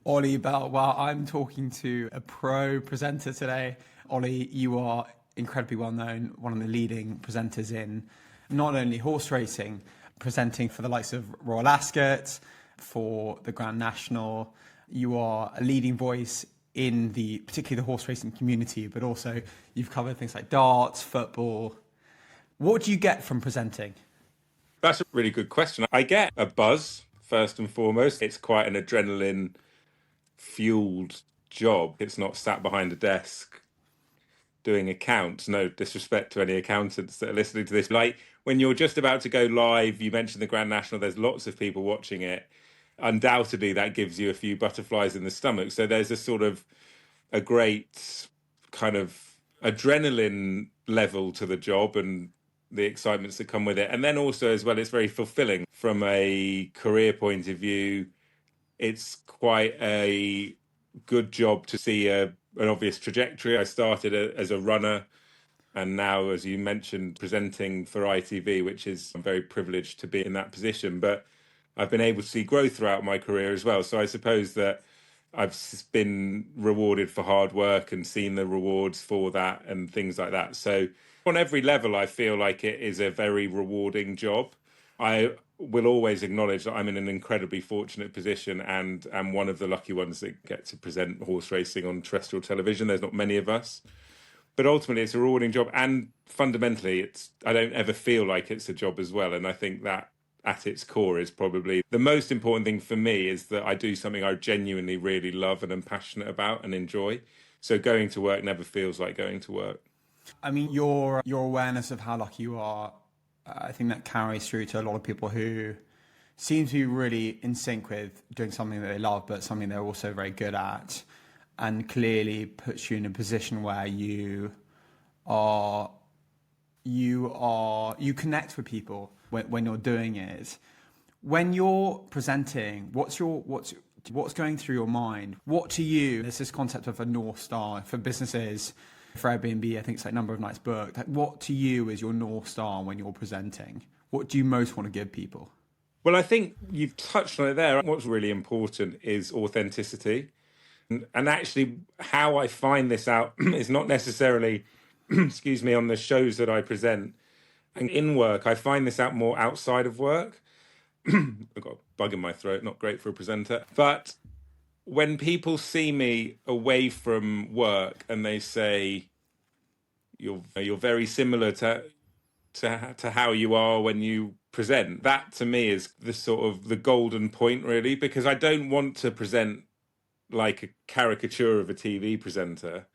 Oli Bell. Well, I'm talking to a pro presenter today. Oli, you are incredibly well known, one of the leading presenters in not only horse racing, presenting for the likes of Royal Ascot, for the Grand National. You are a leading voice in particularly the horse racing community, but also you've covered things like darts, football. What do you get from presenting? That's a really good question. I get a buzz, first and foremost. It's quite an adrenaline fueled job. It's not sat behind a desk doing accounts. No disrespect to any accountants that are listening to this. Like when you're just about to go live, you mentioned the Grand National, there's lots of people watching it. Undoubtedly, that gives you a few butterflies in the stomach. So there's a great kind of adrenaline level to the job and the excitements that come with it. And then also as well, it's very fulfilling from a career point of view. It's quite a good job to see an obvious trajectory. I started as a runner and now, as you mentioned, presenting for ITV, which is, I'm very privileged to be in that position. But I've been able to see growth throughout my career as well. So I suppose that I've been rewarded for hard work and seen the rewards for that and things like that. So on every level, I feel like it is a very rewarding job. I will always acknowledge that I'm in an incredibly fortunate position and am one of the lucky ones that get to present horse racing on terrestrial television. There's not many of us. But ultimately, it's a rewarding job. And fundamentally, I don't ever feel like it's a job as well. And I think that at its core is probably the most important thing for me, is that I do something I genuinely really love and am passionate about and enjoy. So going to work never feels like going to work. I mean, your awareness of how lucky you are, I think that carries through to a lot of people who seem to be really in sync with doing something that they love, but something they're also very good at, and clearly puts you in a position where you connect with people when you're doing it. When you're presenting, what's going through your mind? What to you, there's this concept of a North Star for businesses, for Airbnb, I think it's like number of nights booked. Like, what to you is your North Star when you're presenting? What do you most want to give people? Well, I think you've touched on it there. What's really important is authenticity. And actually, how I find this out is not necessarily, excuse me, on the shows that I present. And in work, I find this out more outside of work. I've got a bug in my throat, not great for a presenter. But when people see me away from work and they say, you're very similar to how you are when you present, that to me is the sort of the golden point, really, because I don't want to present like a caricature of a TV presenter.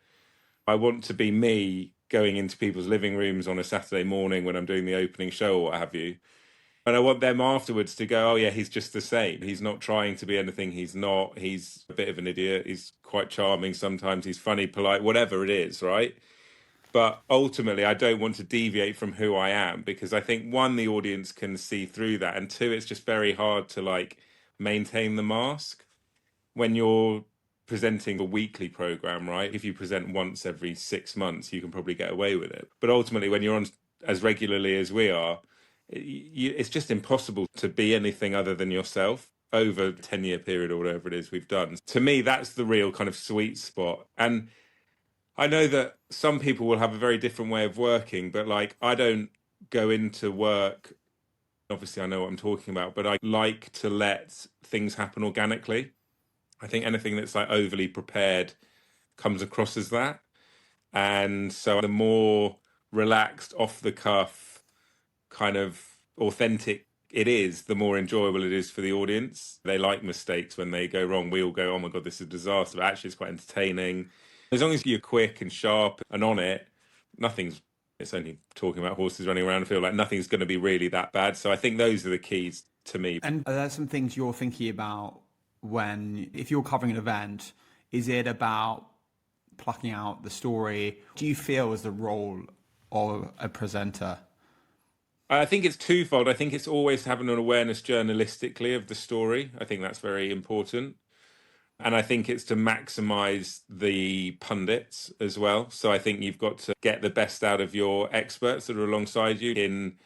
I want to be me going into people's living rooms on a Saturday morning when I'm doing the opening show or what have you. And I want them afterwards to go, oh yeah, he's just the same. He's not trying to be anything he's not. He's a bit of an idiot. He's quite charming sometimes. He's funny, polite, whatever it is, right? But ultimately, I don't want to deviate from who I am, because I think, one, the audience can see through that, and two, it's just very hard to maintain the mask when you're presenting a weekly program, right? If you present once every 6 months, you can probably get away with it. But ultimately, when you're on as regularly as we are, it's just impossible to be anything other than yourself over a 10-year period or whatever it is we've done. To me, that's the real kind of sweet spot. And I know that some people will have a very different way of working, but I don't go into work, obviously I know what I'm talking about, but I like to let things happen organically. I think anything that's overly prepared comes across as that. And so the more relaxed, off the cuff, kind of authentic it is, the more enjoyable it is for the audience. They like mistakes when they go wrong. We all go, oh my God, this is a disaster. But actually, it's quite entertaining. As long as you're quick and sharp and on it, it's only talking about horses running around. I feel like nothing's going to be really that bad. So I think those are the keys to me. And are there some things you're thinking about if you're covering an event? Is it about plucking out the story? Do you feel is the role of a presenter? I think it's twofold. I think it's always having an awareness journalistically of the story. I think that's very important. And I think it's to maximise the pundits as well. So I think you've got to get the best out of your experts that are alongside you. In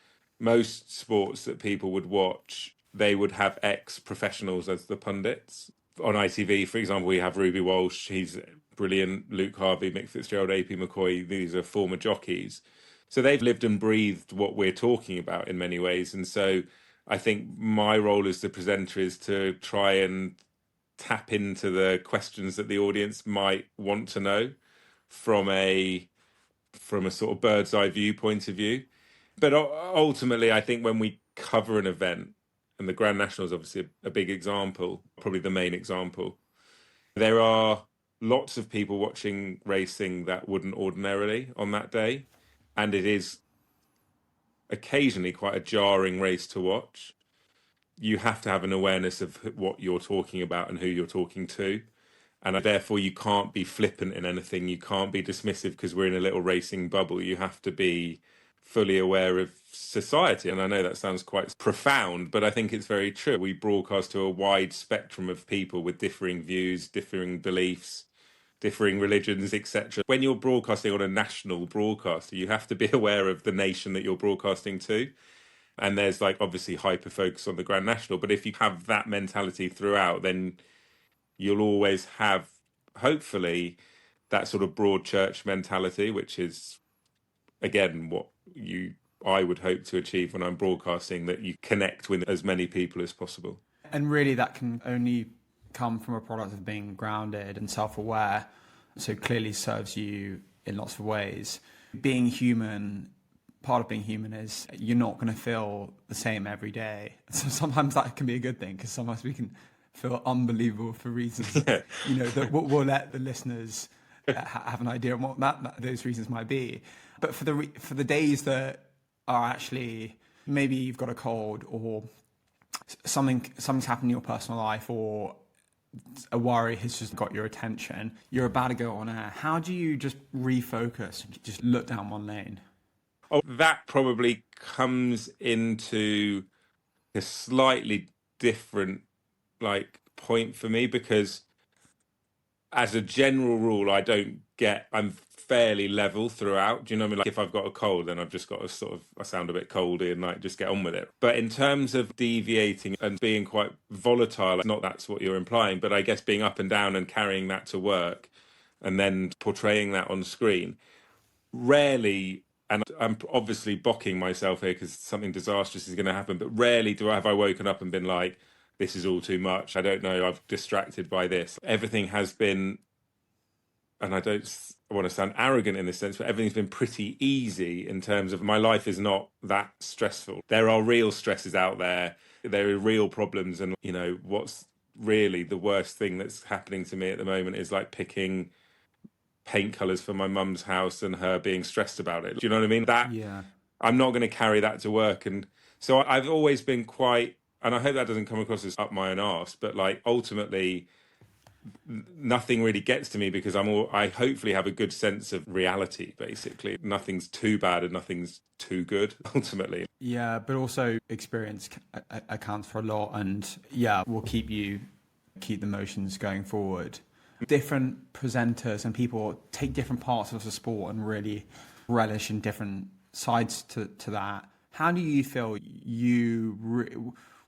most sports that people would watch, they would have ex-professionals as the pundits. on ITV, for example, we have Ruby Walsh. He's brilliant. Luke Harvey, Mick Fitzgerald, AP McCoy. These are former jockeys. So they've lived and breathed what we're talking about in many ways. And so I think my role as the presenter is to try and tap into the questions that the audience might want to know from a sort of bird's eye view point of view. But ultimately, I think when we cover an event, and the Grand National is obviously a big example, probably the main example, there are lots of people watching racing that wouldn't ordinarily on that day. And it is occasionally quite a jarring race to watch. You have to have an awareness of what you're talking about and who you're talking to. And therefore, you can't be flippant in anything. You can't be dismissive because we're in a little racing bubble. You have to be fully aware of society. And I know that sounds quite profound, but I think it's very true. We broadcast to a wide spectrum of people with differing views, differing beliefs, differing religions, etc. When you're broadcasting on a national broadcaster, you have to be aware of the nation that you're broadcasting to. And there's like obviously hyper focus on the Grand National. But if you have that mentality throughout, then you'll always have, hopefully, that sort of broad church mentality, which is, again, what I would hope to achieve when I'm broadcasting, that you connect with as many people as possible. And really that can only come from a product of being grounded and self-aware. So clearly serves you in lots of ways. Being human, part of being human is you're not going to feel the same every day. So sometimes that can be a good thing, because sometimes we can feel unbelievable for reasons, that we'll let the listeners have an idea of what those reasons might be. But for the days that are actually, maybe you've got a cold, or something's happened in your personal life, or a worry has just got your attention, you're about to go on air. How do you just refocus and just look down one lane? Oh, that probably comes into a slightly different point for me, because as a general rule, I'm fairly level throughout. Do you know what I mean? Like if I've got a cold, then I've just got to I sound a bit coldy and just get on with it. But in terms of deviating and being quite volatile, not that's what you're implying, but I guess being up and down and carrying that to work and then portraying that on screen, rarely, and I'm obviously bocking myself here because something disastrous is going to happen, but rarely have I woken up and been like, this is all too much. I don't know. I'm distracted by this. Everything has been, and I don't want to sound arrogant in this sense, but everything's been pretty easy in terms of my life is not that stressful. There are real stresses out there. There are real problems. And, what's really the worst thing that's happening to me at the moment is like picking paint colours for my mum's house and her being stressed about it. Do you know what I mean? Yeah. I'm not going to carry that to work. And so I've always been quite, and I hope that doesn't come across as up my own arse, but ultimately nothing really gets to me because I hopefully have a good sense of reality, basically. Nothing's too bad and nothing's too good, ultimately. Yeah, but also experience accounts for a lot, and will keep the motions going forward. Different presenters and people take different parts of the sport and really relish in different sides to that. How do you feel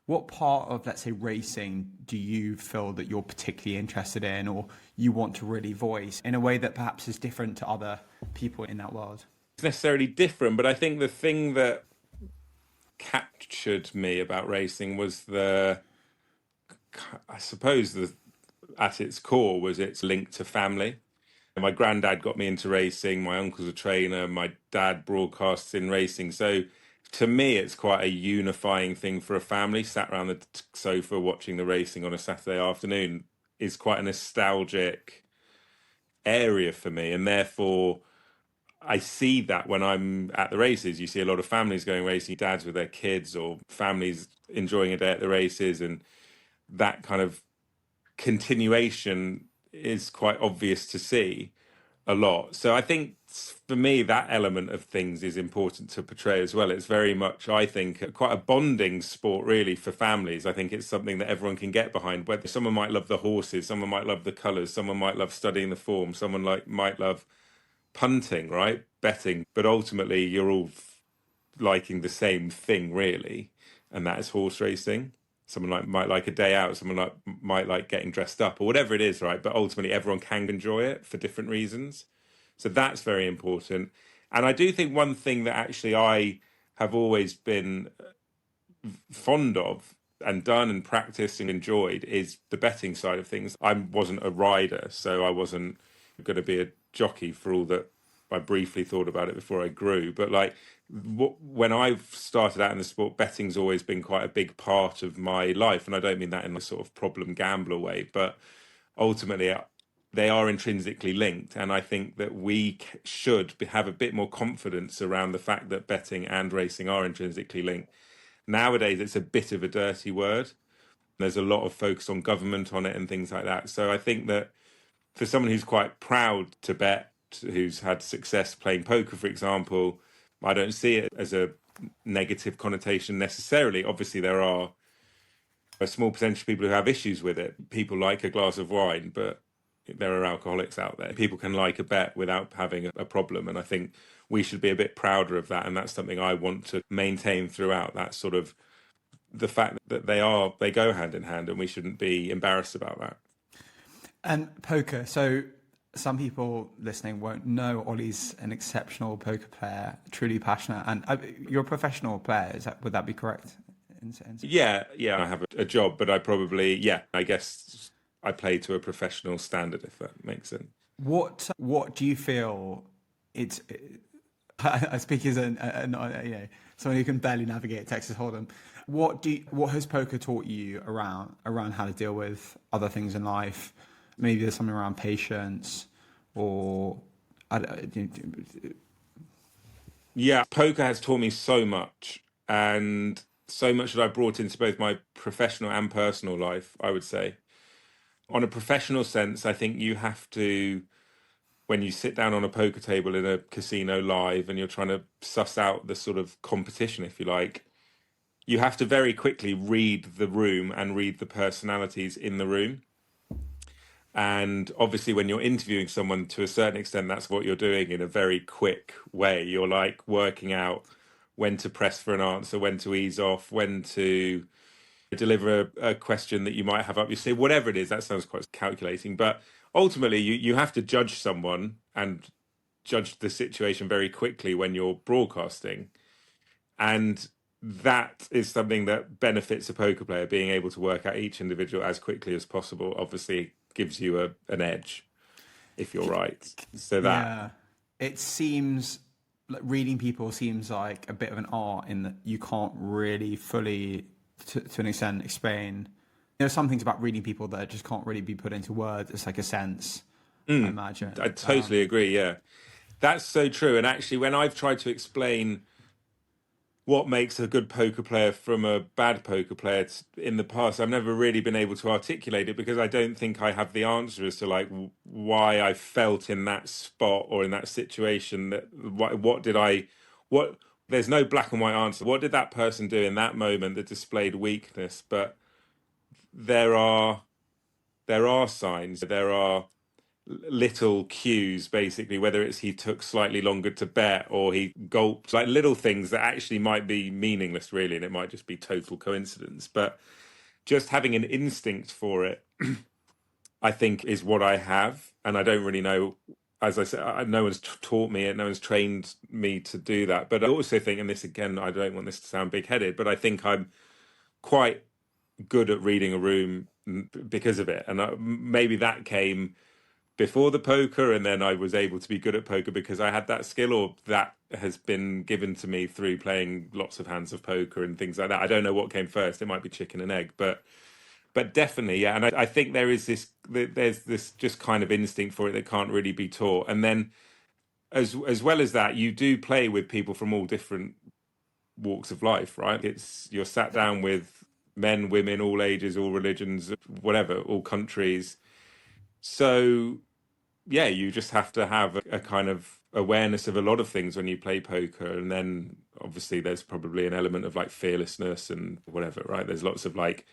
what part of, let's say, racing do you feel that you're particularly interested in, or you want to really voice in a way that perhaps is different to other people in that world? It's necessarily different, but I think the thing that captured me about racing was at its core was its link to family. My granddad got me into racing. My uncle's a trainer. My dad broadcasts in racing. So to me, it's quite a unifying thing for a family. Sat around the sofa watching the racing on a Saturday afternoon is quite a nostalgic area for me. And therefore, I see that when I'm at the races. You see a lot of families going racing, dads with their kids, or families enjoying a day at the races. And that kind of continuation is quite obvious to see a lot. So I think for me, that element of things is important to portray as well. It's very much, I think, quite a bonding sport really for families. I think it's something that everyone can get behind. Whether someone might love the horses, someone might love the colours, someone might love studying the form, someone might love punting, right? Betting. But ultimately, you're all liking the same thing really, and that is horse racing. Someone might like a day out, someone might like getting dressed up or whatever it is, right? But ultimately, everyone can enjoy it for different reasons. So that's very important. And I do think one thing that actually I have always been fond of and done and practiced and enjoyed is the betting side of things. I wasn't a rider, so I wasn't going to be a jockey for all that I briefly thought about it before I grew. But like when I've started out in the sport, betting's always been quite a big part of my life. And I don't mean that in a sort of problem gambler way, but ultimately they are intrinsically linked. And I think that we should have a bit more confidence around the fact that betting and racing are intrinsically linked. Nowadays, it's a bit of a dirty word. There's a lot of focus on government on it and things like that. So I think that for someone who's quite proud to bet, who's had success playing poker, for example, I don't see it as a negative connotation necessarily. Obviously, there are a small percentage of people who have issues with it. People like a glass of wine, but there are alcoholics out there. People can like a bet without having a problem. And I think we should be a bit prouder of that. And that's something I want to maintain throughout, that sort of the fact that they go hand in hand, and we shouldn't be embarrassed about that. And poker. So some people listening won't know Ollie's an exceptional poker player, truly passionate. And you're a professional player. Would that be correct? Yeah. I have a job, but I guess I play to a professional standard, if that makes sense. What do you feel it's... I speak as someone who can barely navigate Texas Hold'em. What has poker taught you around how to deal with other things in life? Maybe there's something around patience, or yeah, poker has taught me so much, and so much that I brought into both my professional and personal life, I would say. On a professional sense, I think you have to, when you sit down on a poker table in a casino live and you're trying to suss out the sort of competition, if you like, you have to very quickly read the room and read the personalities in the room. And obviously, when you're interviewing someone, to a certain extent, that's what you're doing in a very quick way. You're like working out when to press for an answer, when to ease off, when to deliver a question that you might have up your sleeve, whatever it is. That sounds quite calculating, but ultimately you have to judge someone and judge the situation very quickly when you're broadcasting. And that is something that benefits a poker player, being able to work out each individual as quickly as possible. Obviously gives you an edge if you're right. So that it seems like reading people seems like a bit of an art, in that you can't really fully to an extent explain. There's some things about reading people that just can't really be put into words. It's like a sense, I imagine. I totally agree. Yeah, that's so true. And actually, when I've tried to explain what makes a good poker player from a bad poker player in the past, I've never really been able to articulate it, because I don't think I have the answer as to like why I felt in that spot or in that situation. There's no black and white answer. What did that person do in that moment that displayed weakness? But there are signs, there are little cues, basically, whether it's he took slightly longer to bet or he gulped, like little things that actually might be meaningless really, and it might just be total coincidence. But just having an instinct for it, I think, is what I have. And I don't really know, as I said, no one's taught me it, no one's trained me to do that. But I also think, and this again, I don't want this to sound big-headed, but I think I'm quite good at reading a room because of it. And maybe that came before the poker, and then I was able to be good at poker because I had that skill, or that has been given to me through playing lots of hands of poker and things like that. I don't know what came first. It might be chicken and egg, but definitely, yeah. And I think there's this just kind of instinct for it that can't really be taught. And then as well as that, you do play with people from all different walks of life, right? You're sat down with men, women, all ages, all religions, whatever, all countries. So, yeah, you just have to have a kind of awareness of a lot of things when you play poker. And then obviously there's probably an element of like fearlessness and whatever, right? There's lots of like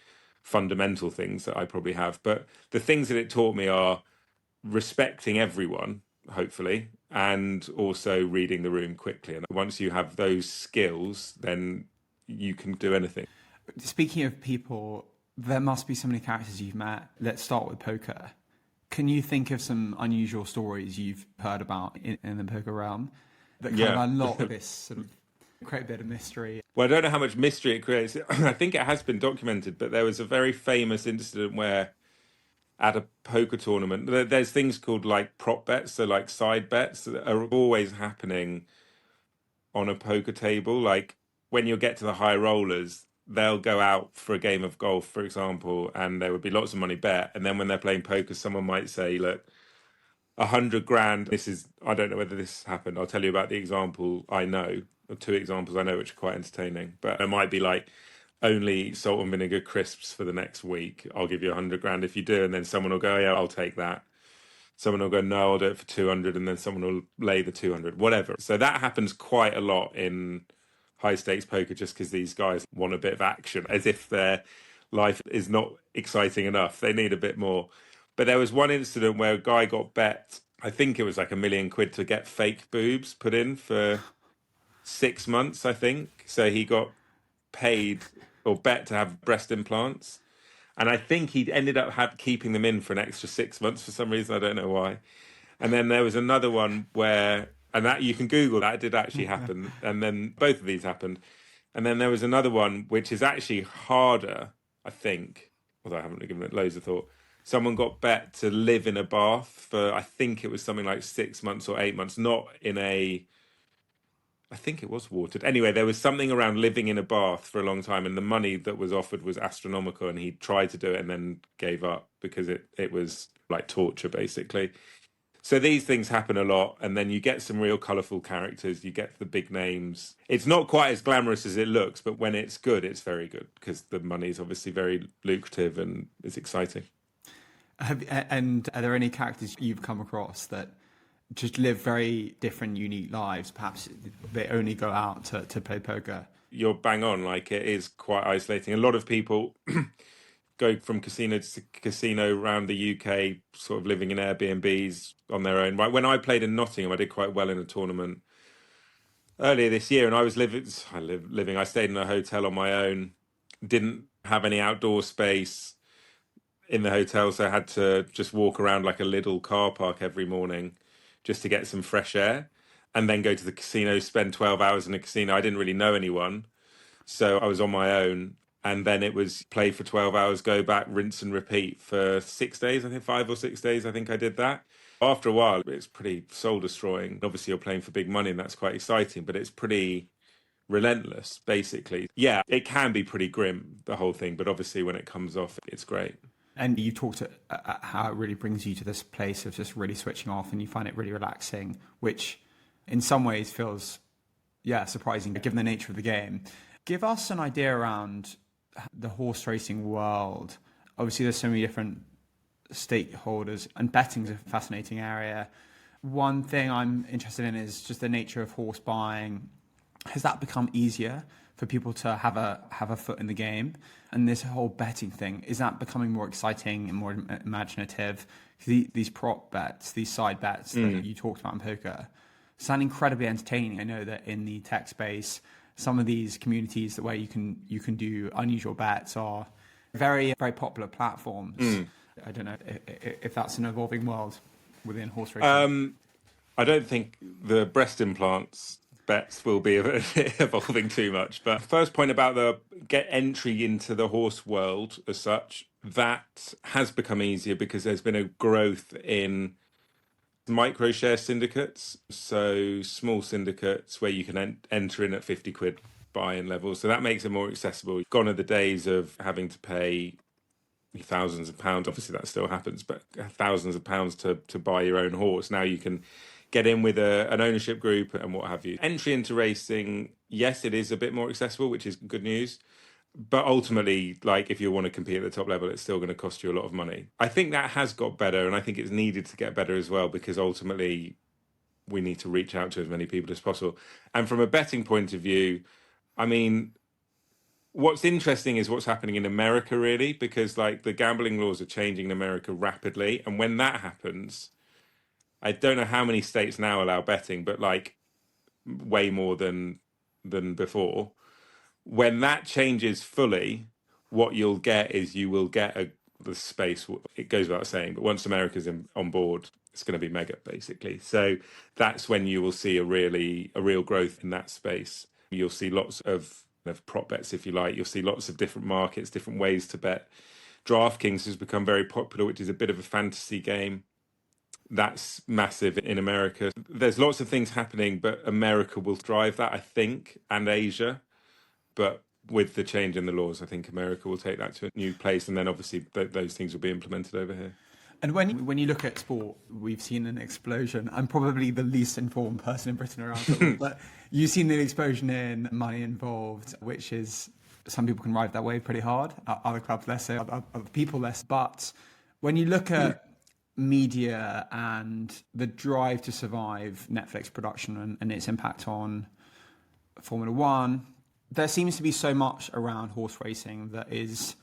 fundamental things that I probably have. But the things that it taught me are respecting everyone, hopefully, and also reading the room quickly. And once you have those skills, then you can do anything. Speaking of people, there must be so many characters you've met. Let's start with poker. Can you think of some unusual stories you've heard about in the poker realm that kind of unlock this sort of create a bit of mystery? Well, I don't know how much mystery it creates. I think it has been documented, but there was a very famous incident where at a poker tournament, there's things called like prop bets, so like side bets that are always happening on a poker table. Like when you get to the high rollers, they'll go out for a game of golf, for example, and there would be lots of money bet. And then when they're playing poker, someone might say, look, 100 grand. This is, I don't know whether this happened. I'll tell you about the example I know, or two examples I know, which are quite entertaining. But it might be like, only salt and vinegar crisps for the next week. I'll give you 100 grand if you do. And then someone will go, yeah, I'll take that. Someone will go, no, I'll do it for 200. And then someone will lay the 200, whatever. So that happens quite a lot in high stakes poker, just because these guys want a bit of action, as if their life is not exciting enough. They need a bit more. But there was one incident where a guy got bet, I think it was like £1 million to get fake boobs put in for 6 months, I think. So he got paid or bet to have breast implants. And I think he ended up keeping them in for an extra 6 months for some reason. I don't know why. And then there was another one where, and that you can Google that, it did actually happen. And then both of these happened. And then there was another one, which is actually harder, I think, although I haven't given it loads of thought. Someone got bet to live in a bath for, I think it was something like 6 months or 8 months, not in a, I think it was watered. Anyway, there was something around living in a bath for a long time, and the money that was offered was astronomical, and he tried to do it and then gave up because it was like torture, basically. So these things happen a lot, and then you get some real colourful characters, you get the big names. It's not quite as glamorous as it looks, but when it's good, it's very good, because the money is obviously very lucrative and it's exciting. And are there any characters you've come across that just live very different, unique lives? Perhaps they only go out to play poker. You're bang on. Like, it is quite isolating. A lot of people go from casino to casino around the UK, sort of living in Airbnbs on their own. When I played in Nottingham, I did quite well in a tournament earlier this year, and I stayed in a hotel on my own, didn't have any outdoor space in the hotel, so I had to just walk around like a little car park every morning just to get some fresh air, and then go to the casino, spend 12 hours in a casino. I didn't really know anyone, so I was on my own. And then it was play for 12 hours, go back, rinse and repeat for 6 days. I think 5 or 6 days, I think I did that. After a while, it's pretty soul destroying. Obviously, you're playing for big money and that's quite exciting, but it's pretty relentless, basically. Yeah, it can be pretty grim, the whole thing. But obviously, when it comes off, it's great. And you talked how it really brings you to this place of just really switching off, and you find it really relaxing, which in some ways feels, surprising given the nature of the game. Give us an idea around the horse racing world. Obviously, there's so many different stakeholders, and betting's a fascinating area. One thing I'm interested in is just the nature of horse buying. Has that become easier for people to have a foot in the game? And this whole betting thing, is that becoming more exciting and more imaginative? These prop bets, these side bets that you talked about in poker, sound incredibly entertaining. I know that in the tech space, some of these communities where you can do unusual bets are very, very popular platforms. I don't know if that's an evolving world within horse racing. I don't think the breast implants bets will be evolving too much. But first point about the get entry into the horse world as such, that has become easier because there's been a growth in micro share syndicates, so small syndicates where you can enter in at 50 quid buy-in levels. So that makes it more accessible. Gone are the days of having to pay thousands of pounds. Obviously that still happens, but thousands of pounds to buy your own horse. Now you can get in with an ownership group and what have you. Entry into racing, yes, it is a bit more accessible, which is good news. But ultimately, like, if you want to compete at the top level, it's still going to cost you a lot of money. I think that has got better, and I think it's needed to get better as well, because ultimately we need to reach out to as many people as possible. And from a betting point of view, I mean, what's interesting is what's happening in America, really, because like the gambling laws are changing in America rapidly. And when that happens, I don't know how many states now allow betting, but like way more than before. When that changes fully, what you'll get is you will get the space. It goes without saying, but once America's on board, it's going to be mega, basically. So that's when you will see a real growth in that space. You'll see lots of prop bets, if you like. You'll see lots of different markets, different ways to bet. DraftKings has become very popular, which is a bit of a fantasy game. That's massive in America. There's lots of things happening, but America will drive that, I think, and Asia. But with the change in the laws, I think America will take that to a new place, and then obviously those things will be implemented over here. And when you look at sport, we've seen an explosion. I'm probably the least informed person in Britain around football, but you've seen an explosion in money involved, which is, some people can ride that wave pretty hard, other clubs less so, other people less. But when you look at media and the drive to survive Netflix production and its impact on Formula One, there seems to be so much around horse racing that is,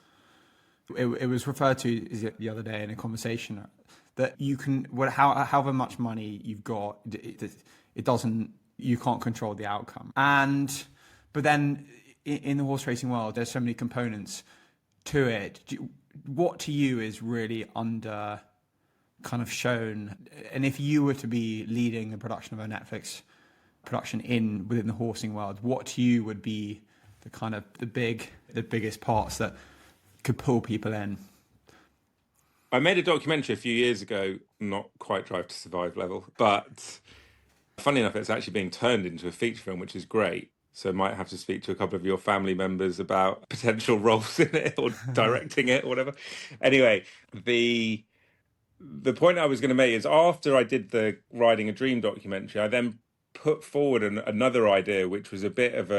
it was referred to the other day in a conversation, that you can, however much money you've got, it doesn't, you can't control the outcome. But then in the horse racing world, there's so many components to it. What to you is really under kind of shown? And if you were to be leading the production of a Netflix production within the horsing world, what to you would be the kind of the biggest parts that could pull people in? I made a documentary a few years ago, not quite Drive to Survive level, but funny enough, it's actually being turned into a feature film, which is great. So I might have to speak to a couple of your family members about potential roles in it or directing it or whatever. Anyway, the point I was going to make is, after I did the Riding a Dream documentary, I then put forward another idea, which was a bit of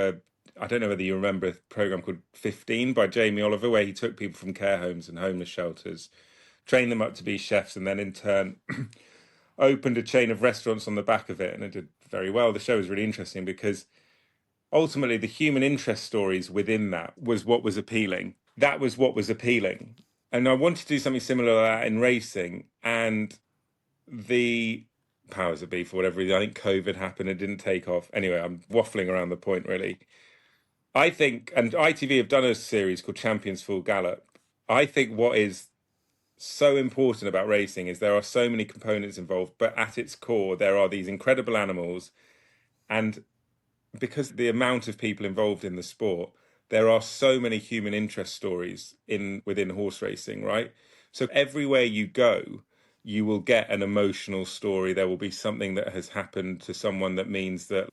I don't know whether you remember a program called 15 by Jamie Oliver, where he took people from care homes and homeless shelters, trained them up to be chefs, and then in turn opened a chain of restaurants on the back of it. And it did very well. The show was really interesting because ultimately the human interest stories within that was what was appealing. That was what was appealing. And I wanted to do something similar to that in racing. And the powers that be, for whatever reason, I think COVID happened, it didn't take off. Anyway, I'm waffling around the point, really. I think, and ITV have done a series called Champions Full Gallop. I think what is so important about racing is there are so many components involved, but at its core, there are these incredible animals. And because the amount of people involved in the sport, there are so many human interest stories within horse racing, right? So everywhere you go, you will get an emotional story. There will be something that has happened to someone that means that,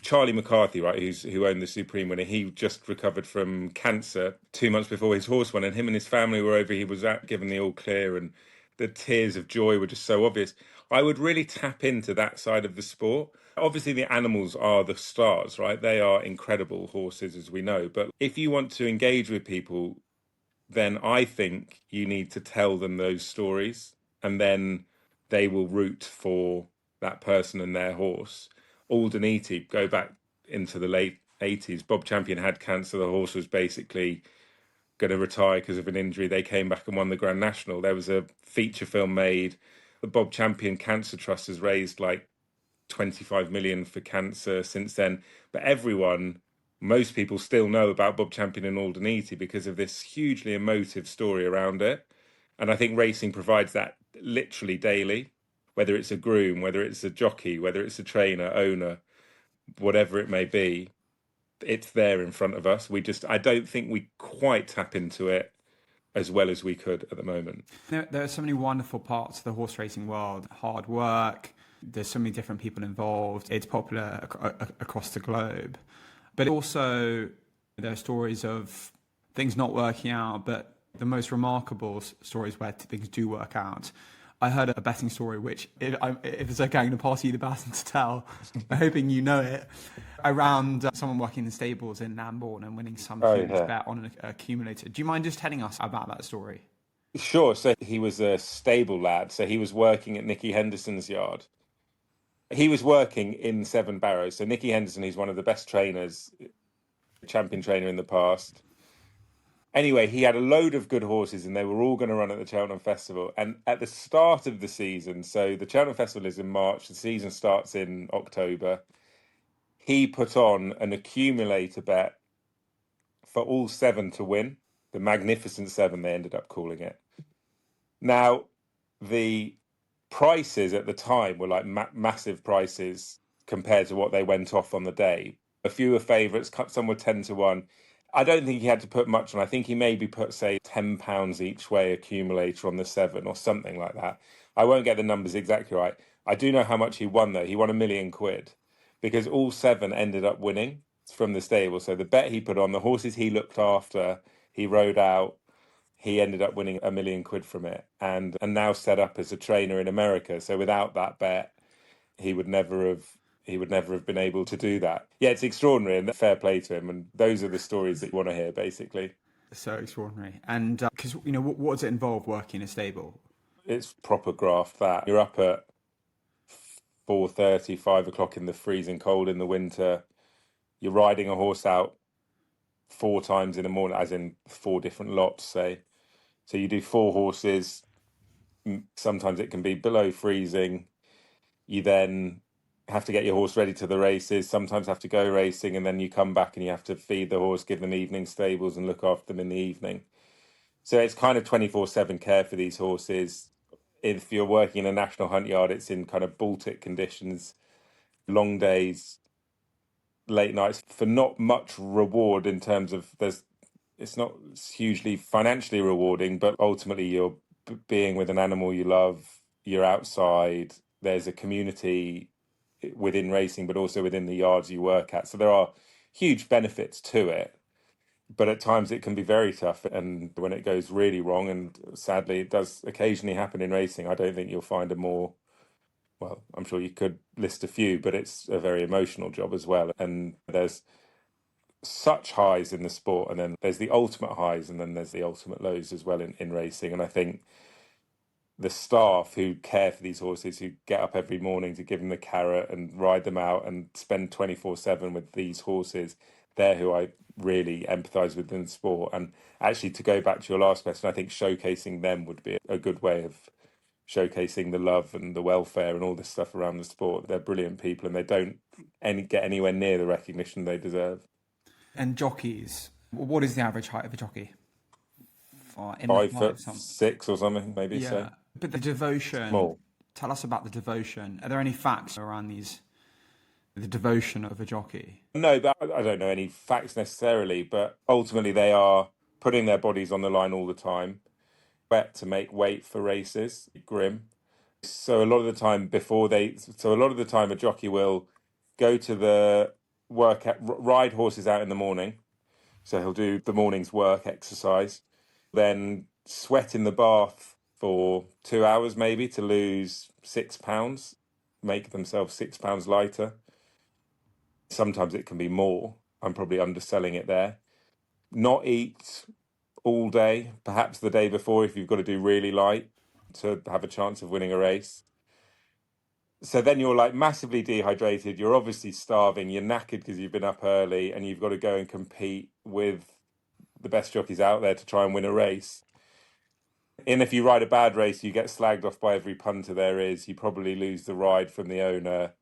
Charlie McCarthy, right, who owned the Supreme Winner, he just recovered from cancer 2 months before his horse won, and him and his family were over. He was given the all clear, and the tears of joy were just so obvious. I would really tap into that side of the sport. Obviously, the animals are the stars, right? They are incredible horses, as we know. But if you want to engage with people, then I think you need to tell them those stories, and then they will root for that person and their horse. Aldeniti, go back into the late 80s. Bob Champion had cancer. The horse was basically going to retire because of an injury. They came back and won the Grand National. There was a feature film made. The Bob Champion Cancer Trust has raised like 25 million for cancer since then. But most people still know about Bob Champion and Aldeniti because of this hugely emotive story around it. And I think racing provides that literally daily, whether it's a groom, whether it's a jockey, whether it's a trainer, owner, whatever it may be, it's there in front of us. I don't think we quite tap into it as well as we could at the moment. There are so many wonderful parts of the horse racing world. Hard work, there's so many different people involved. It's popular across the globe. But also there are stories of things not working out, but the most remarkable stories where things do work out. I heard a betting story, which, if it's okay, I'm going to pass you the baton to tell. I'm hoping you know it. Around someone working in the stables in Lambourne and winning some huge bet on an accumulator. Do you mind just telling us about that story? Sure. So he was a stable lad. So he was working at Nicky Henderson's yard. He was working in Seven Barrows. So Nicky Henderson, he's one of the best trainers, champion trainer in the past. Anyway, he had a load of good horses and they were all going to run at the Cheltenham Festival. And at the start of the season, so the Cheltenham Festival is in March, the season starts in October, he put on an accumulator bet for all 7 to win. The Magnificent Seven, they ended up calling it. Now, the prices at the time were like massive prices compared to what they went off on the day. A few were favourites, some were 10 to 1. I don't think he had to put much on. I think he maybe put, say, £10 each way accumulator on the 7 or something like that. I won't get the numbers exactly right. I do know how much he won, though. He won £1 million because all 7 ended up winning from the stable. So the bet he put on, the horses he looked after, he rode out, he ended up winning £1 million from it, and now set up as a trainer in America. So without that bet, he would never have been able to do that. Yeah, it's extraordinary, and fair play to him. And those are the stories that you want to hear, basically. So extraordinary. And because what does it involve working in a stable? It's proper graft. That you're up at 4:30, 5 o'clock in the freezing cold in the winter. You're riding a horse out 4 times in the morning, as in 4 different lots, say. So you do 4 horses. Sometimes it can be below freezing. You then have to get your horse ready to the races, sometimes have to go racing, and then you come back and you have to feed the horse, give them evening stables and look after them in the evening. So it's kind of 24/7 care for these horses. If you're working in a national hunt yard, it's in kind of Baltic conditions, long days, late nights, for not much reward in terms of it's not hugely financially rewarding, but ultimately you're being with an animal you love, you're outside, there's a community within racing, but also within the yards you work at. So there are huge benefits to it, but at times it can be very tough. And when it goes really wrong, and sadly it does occasionally happen in racing, I don't think you'll find a more, well, I'm sure you could list a few, but it's a very emotional job as well. And there's such highs in the sport, and then there's the ultimate highs, and then there's the ultimate lows as well in racing. And I think the staff who care for these horses, who get up every morning to give them the carrot and ride them out and spend 24/7 with these horses, they're who I really empathise with in the sport. And actually, to go back to your last question, I think showcasing them would be a good way of showcasing the love and the welfare and all this stuff around the sport. They're brilliant people, and they don't get anywhere near the recognition they deserve. And jockeys, what is the average height of a jockey? 5'6" or something, maybe. Yeah. So. But the devotion, Small. Tell us about the devotion. Are there any facts around the devotion of a jockey? No, but I don't know any facts necessarily, but ultimately they are putting their bodies on the line all the time, wet to make weight for races, grim. So a lot of the time a jockey will go to the ride horses out in the morning. So he'll do the morning's work, exercise, then sweat in the bath for 2 hours maybe to lose £6, make themselves £6 lighter. Sometimes it can be more. I'm probably underselling it there. Not eat all day, perhaps the day before if you've got to do really light to have a chance of winning a race. So then you're like massively dehydrated, you're obviously starving, you're knackered because you've been up early, and you've got to go and compete with the best jockeys out there to try and win a race. And if you ride a bad race, you get slagged off by every punter there is. You probably lose the ride from the owner.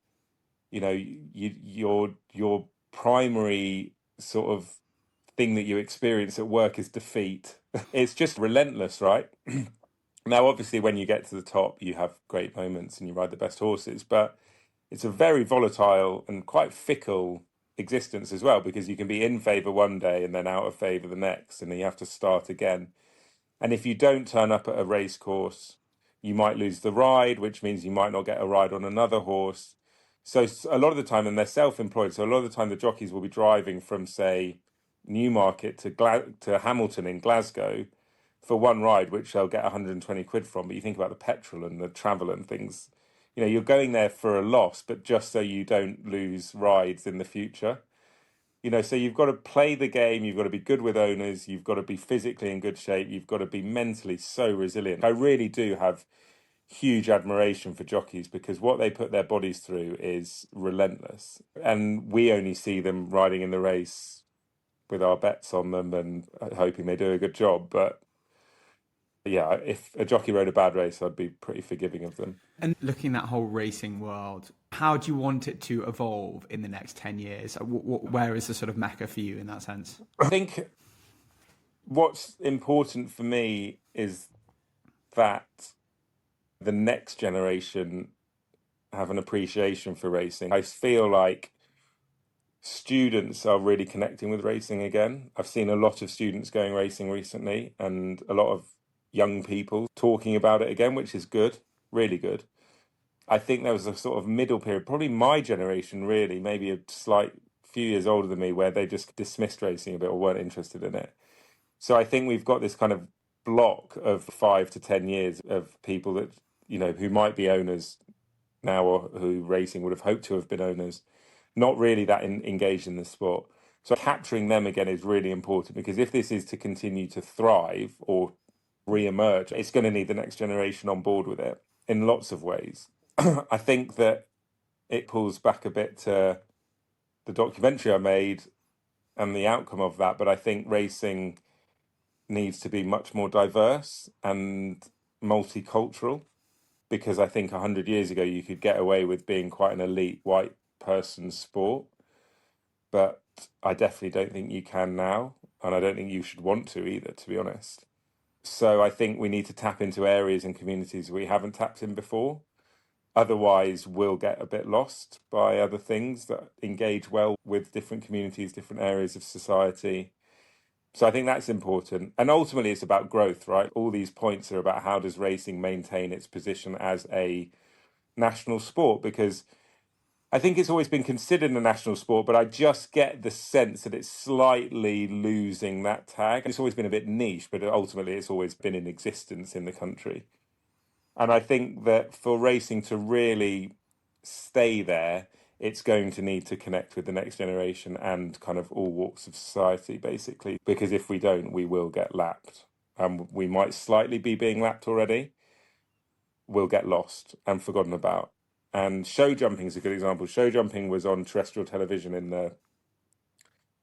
You know, your primary sort of thing that you experience at work is defeat. It's just relentless, right? Now, obviously, when you get to the top, you have great moments and you ride the best horses, but it's a very volatile and quite fickle existence as well, because you can be in favour one day and then out of favour the next, and then you have to start again. And if you don't turn up at a race course, you might lose the ride, which means you might not get a ride on another horse. So a lot of the time, and they're self-employed, so a lot of the time the jockeys will be driving from, say, Newmarket to Hamilton in Glasgow for one ride, which they'll get 120 quid from. But you think about the petrol and the travel and things, you know, you're going there for a loss, but just so you don't lose rides in the future. You know, so you've got to play the game, you've got to be good with owners, you've got to be physically in good shape, you've got to be mentally so resilient. I really do have huge admiration for jockeys, because what they put their bodies through is relentless. And we only see them riding in the race with our bets on them and hoping they do a good job. But yeah, if a jockey rode a bad race, I'd be pretty forgiving of them. And looking at that whole racing world, how do you want it to evolve in the next 10 years? Where is the sort of mecca for you in that sense? I think What's important for me is that the next generation have an appreciation for racing. I feel like students are really connecting with racing again. I've seen a lot of students going racing recently and a lot of young people talking about it again, which is good, really good. I think there was a sort of middle period, probably my generation, really, maybe a slight few years older than me, where they just dismissed racing a bit or weren't interested in it. So I think we've got this kind of block of 5 to 10 years of people that, who might be owners now or who racing would have hoped to have been owners, not really that engaged in the sport. So capturing them again is really important, because if this is to continue to thrive or re-emerge, it's going to need the next generation on board with it in lots of ways. I think that it pulls back a bit to the documentary I made and the outcome of that, but I think racing needs to be much more diverse and multicultural, because I think 100 years ago you could get away with being quite an elite white person sport, but I definitely don't think you can now, and I don't think you should want to either, to be honest. So I think we need to tap into areas and communities we haven't tapped in before. Otherwise, we'll get a bit lost by other things that engage well with different communities, different areas of society. So I think that's important. And ultimately, it's about growth, right? All these points are about how does racing maintain its position as a national sport, because I think it's always been considered a national sport, but I just get the sense that it's slightly losing that tag. It's always been a bit niche, but ultimately it's always been in existence in the country. And I think that for racing to really stay there, it's going to need to connect with the next generation and kind of all walks of society, basically. Because if we don't, we will get lapped. We might slightly be being lapped already. We'll get lost and forgotten about. And show jumping is a good example. Show jumping was on terrestrial television in the,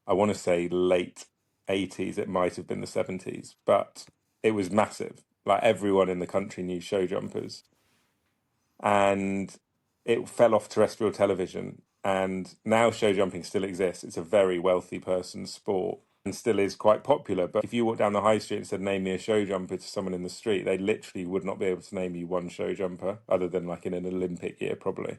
I want to say, late 80s. It might have been the 70s, but it was massive. Like everyone in the country knew show jumpers. And it fell off terrestrial television. And now show jumping still exists. It's a very wealthy person's sport and still is quite popular. But if you walk down the high street and said, name me a show jumper to someone in the street, they literally would not be able to name you one show jumper, other than like in an Olympic year, probably.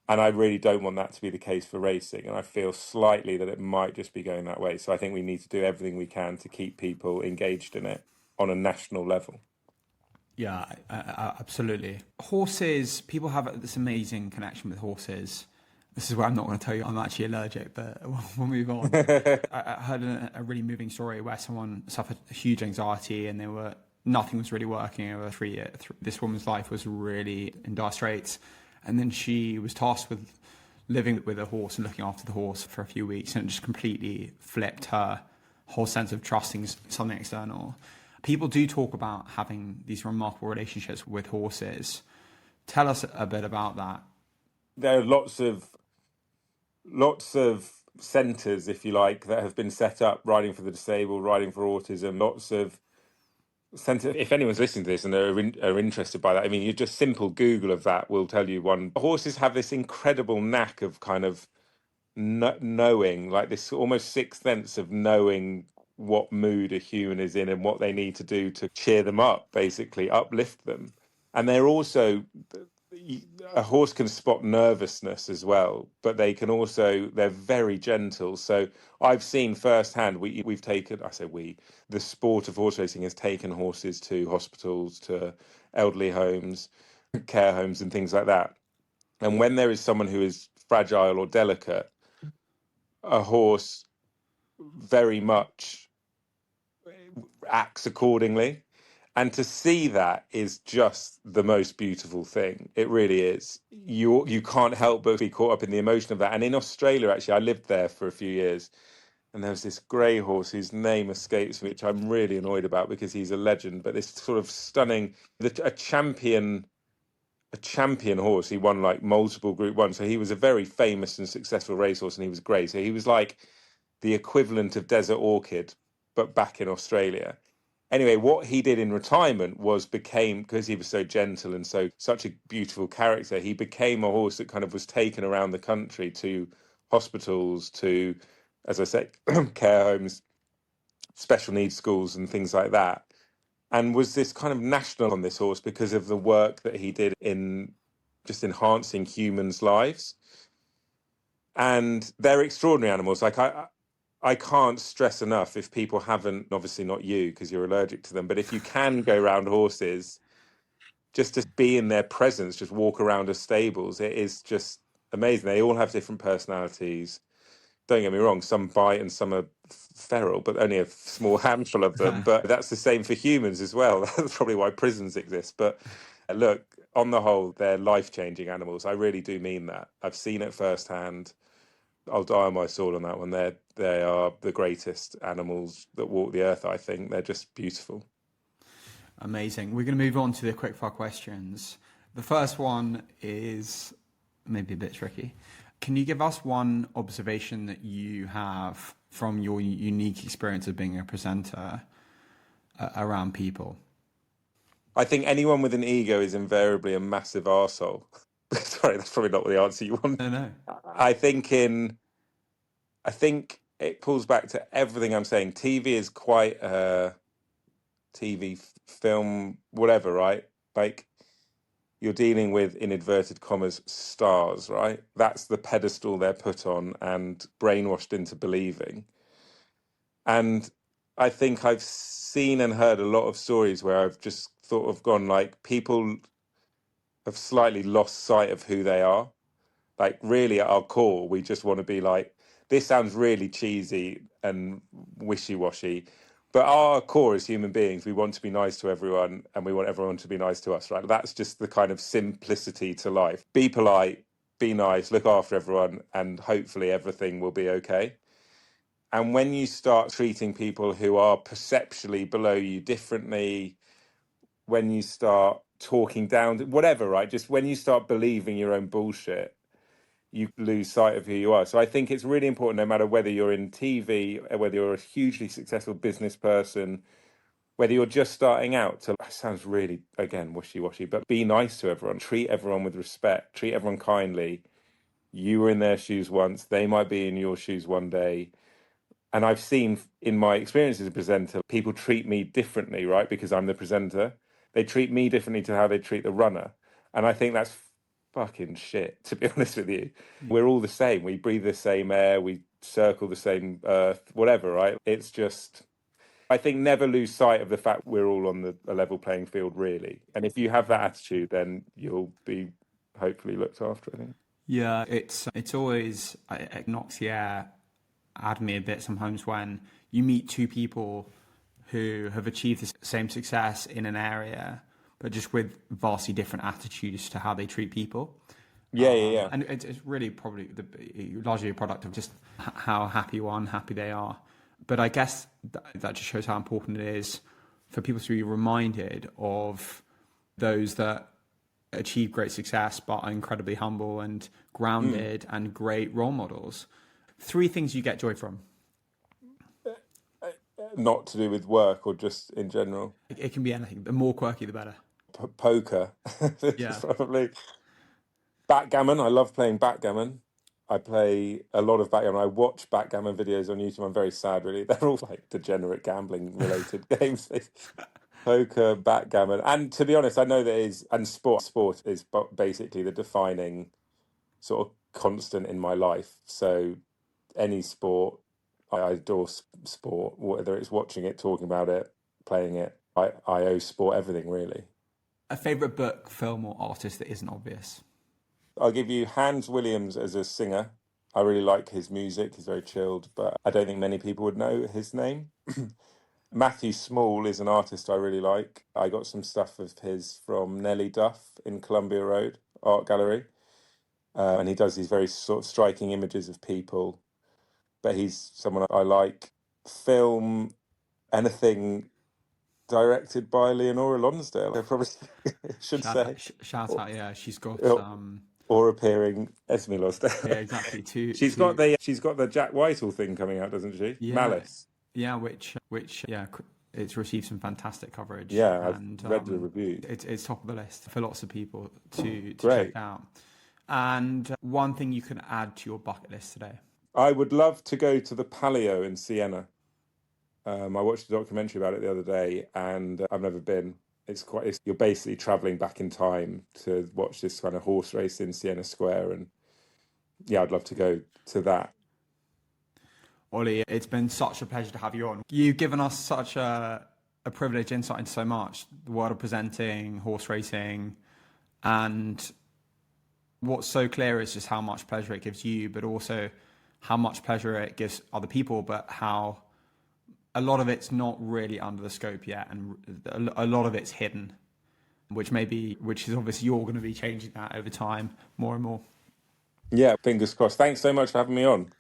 And I really don't want that to be the case for racing. And I feel slightly that it might just be going that way. So I think we need to do everything we can to keep people engaged in it on a national level. Yeah, absolutely. Horses, people have this amazing connection with horses. This is where I'm not going to tell you I'm actually allergic, but we'll move on. I heard a really moving story where someone suffered huge anxiety and nothing was really working over 3 years. This woman's life was really in dire straits. And then she was tasked with living with a horse and looking after the horse for a few weeks, and it just completely flipped her whole sense of trusting something external. People do talk about having these remarkable relationships with horses. Tell us a bit about that. There are lots of centres, if you like, that have been set up, riding for the disabled, riding for autism, lots of centre. If anyone's listening to this and are interested by that, I mean, you just simple Google of that will tell you one. Horses have this incredible knack of kind of knowing, like this almost sixth sense of knowing what mood a human is in and what they need to do to cheer them up, basically uplift them. And they're also, a horse can spot nervousness as well, but they're very gentle. So I've seen firsthand, we've taken, the sport of horse racing has taken horses to hospitals, to elderly homes, care homes and things like that. And when there is someone who is fragile or delicate, a horse very much acts accordingly. And to see that is just the most beautiful thing. It really is. You can't help but be caught up in the emotion of that. And in Australia, actually, I lived there for a few years, and there was this grey horse whose name escapes me, which I'm really annoyed about because he's a legend. But this sort of stunning, a champion horse. He won like multiple Group 1. So he was a very famous and successful racehorse, and he was great. So he was like the equivalent of Desert Orchid, but back in Australia. Anyway, what he did in retirement because he was so gentle and such a beautiful character, he became a horse that kind of was taken around the country to hospitals, to, as I say, care homes, special needs schools and things like that, and was this kind of national on this horse because of the work that he did in just enhancing humans' lives. And they're extraordinary animals. Like I can't stress enough, if people haven't, obviously not you because you're allergic to them, but if you can go around horses, just to be in their presence, just walk around as stables, it is just amazing. They all have different personalities. Don't get me wrong, some bite and some are feral, but only a small handful of them. But that's the same for humans as well. That's probably why prisons exist. But look, on the whole, they're life-changing animals. I really do mean that. I've seen it firsthand. I'll die on my sword on that one. They are the greatest animals that walk the earth, I think. They're just beautiful. Amazing. We're going to move on to the quickfire questions. The first one is maybe a bit tricky. Can you give us one observation that you have from your unique experience of being a presenter around people? I think anyone with an ego is invariably a massive arsehole. Sorry, that's probably not the answer you want. No. I think it pulls back to everything I'm saying. TV is quite TV, film, whatever, right? Like, you're dealing with, in inverted commas, stars, right? That's the pedestal they're put on and brainwashed into believing. And I think I've seen and heard a lot of stories where I've just sort of gone, like, people have slightly lost sight of who they are. Like, really, at our core, we just want to be like, this sounds really cheesy and wishy-washy, but our core as human beings, we want to be nice to everyone and we want everyone to be nice to us, right? That's just the kind of simplicity to life. Be polite, be nice, look after everyone, and hopefully everything will be okay. And when you start treating people who are perceptually below you differently, when you start talking down, whatever, right? Just when you start believing your own bullshit, you lose sight of who you are. So I think it's really important, no matter whether you're in TV, whether you're a hugely successful business person, whether you're just starting out, to, it sounds really, again, wishy-washy, but be nice to everyone, treat everyone with respect, treat everyone kindly. You were in their shoes once, they might be in your shoes one day. And I've seen in my experience as a presenter, people treat me differently, right? Because I'm the presenter. They treat me differently to how they treat the runner. And I think that's fucking shit, to be honest with you. We're all the same. We breathe the same air. We circle the same earth, whatever, right? It's just, I think, never lose sight of the fact we're all on a level playing field, really. And if you have that attitude, then you'll be hopefully looked after, I think. Yeah, it's always, it knocks the air out of me a bit sometimes when you meet two people who have achieved the same success in an area, but just with vastly different attitudes to how they treat people. Yeah. And it's really probably largely a product of just how happy or unhappy they are. But I guess that just shows how important it is for people to be reminded of those that achieve great success but are incredibly humble and grounded and great role models. 3 things you get joy from. Not to do with work or just in general? It can be anything. The more quirky, the better. Poker. Yeah. Probably. Backgammon. I love playing backgammon. I play a lot of backgammon. I watch backgammon videos on YouTube. I'm very sad, really. They're all like degenerate gambling related games. Poker, backgammon. And to be honest, I know that and sport is basically the defining sort of constant in my life. So any sport, I adore sport, whether it's watching it, talking about it, playing it. I owe sport everything, really. A favourite book, film or artist that isn't obvious? I'll give you Hans Williams as a singer. I really like his music. He's very chilled, but I don't think many people would know his name. Matthew Small is an artist I really like. I got some stuff of his from Nellie Duff in Columbia Road Art Gallery. And he does these very sort of striking images of people. But he's someone I like. Film, anything directed by Leonora Lonsdale, I probably should say. Shout out, yeah. She's got... or appearing Esme Lonsdale. Yeah, exactly. She's got the Jack Whitehall thing coming out, doesn't she? Yeah, Malice. Yeah, which it's received some fantastic coverage. Yeah, I've read the reviews. It's top of the list for lots of people to Great. check out. And one thing you can add to your bucket list today? I would love to go to the Palio in Siena I watched a documentary about it the other day, and I've never been. You're basically travelling back in time to watch this kind of horse race in Siena Square, and yeah, I'd love to go to that. Oli, it's been such a pleasure to have you on. You've given us such a privileged insight into so much, the world of presenting, horse racing, and what's so clear is just how much pleasure it gives you, but also how much pleasure it gives other people, but how a lot of it's not really under the scope yet, and a lot of it's hidden, which is obviously you're going to be changing that over time more and more. Yeah, fingers crossed. Thanks so much for having me on.